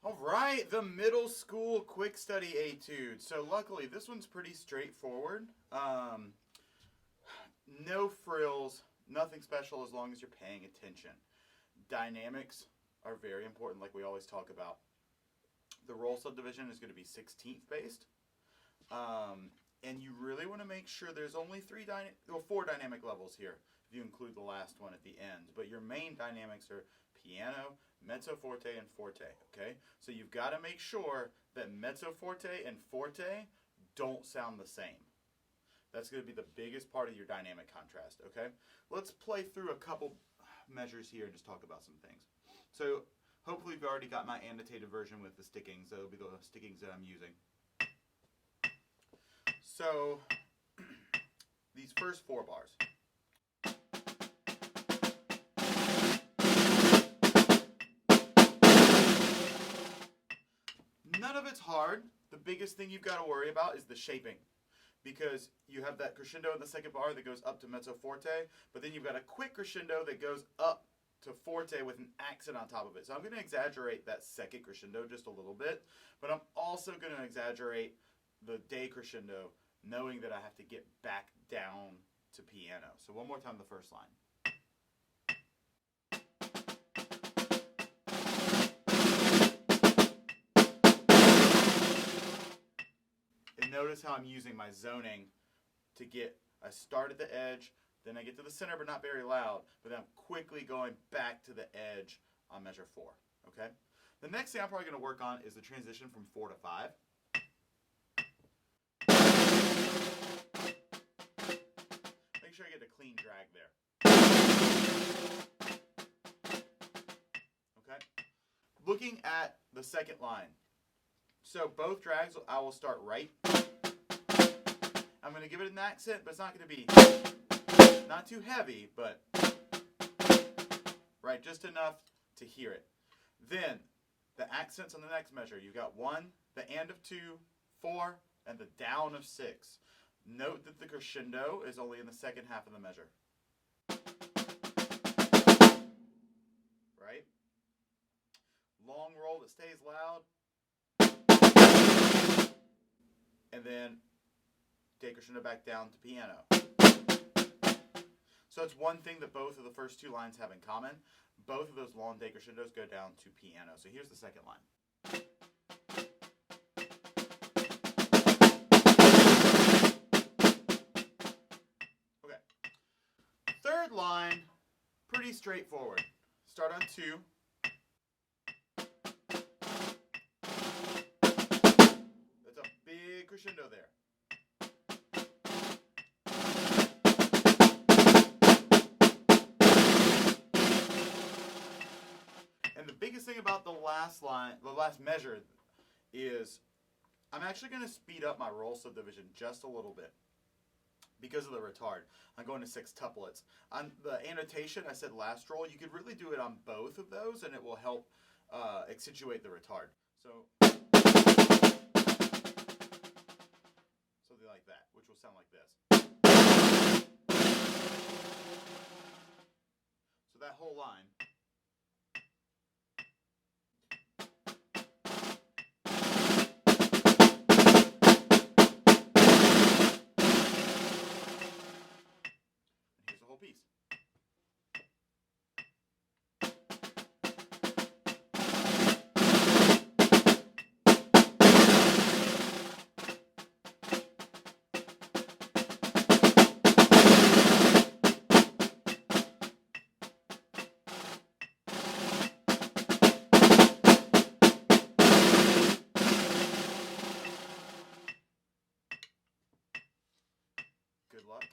All right, the middle school quick study etude. So luckily, this one's pretty straightforward. No frills, nothing special as long as you're paying attention. Dynamics are very important, like we always talk about. The roll subdivision is going to be 16th based. And you really want to make sure there's only four dynamic levels here, if you include the last one at the end. But your main dynamics are piano, mezzo forte, and forte, okay? So you've got to make sure that mezzo forte and forte don't sound the same. That's going to be the biggest part of your dynamic contrast, okay? Let's play through a couple measures here and just talk about some things. So hopefully you've already got my annotated version with the stickings. That'll be the stickings that I'm using. So these first four bars. None of it's hard. The biggest thing you've got to worry about is the shaping, because you have that crescendo in the second bar that goes up to mezzo forte, but then you've got a quick crescendo that goes up to forte with an accent on top of it. So I'm going to exaggerate that second crescendo just a little bit, but I'm also going to exaggerate the decrescendo, knowing that I have to get back down to piano. So one more time the first line. And notice how I'm using my zoning to I start at the edge, then I get to the center but not very loud, but then I'm quickly going back to the edge on measure 4, okay? The next thing I'm probably going to work on is the transition from 4 to 5. Make sure I get a clean drag there. Okay? Looking at the second line. So both drags, I will start right. I'm going to give it an accent, but it's not going to be not too heavy, but right, just enough to hear it. Then the accents on the next measure. You've got 1, the and of 2, 4, and the down of 6. Note that the crescendo is only in the second half of the measure. Right? Long roll that stays loud. And then decrescendo back down to piano. So it's one thing that both of the first two lines have in common. Both of those long decrescendos go down to piano. So here's the second line. Okay. Third line, pretty straightforward. Start on 2. That's a big crescendo there. And the biggest thing about the last line, the last measure, is I'm actually going to speed up my roll subdivision just a little bit because of the retard. I'm going to 6 tuplets. On the annotation, I said last roll. You could really do it on both of those, and it will help accentuate the retard. So something like that, which will sound like this. So that whole line. Piece. Good luck.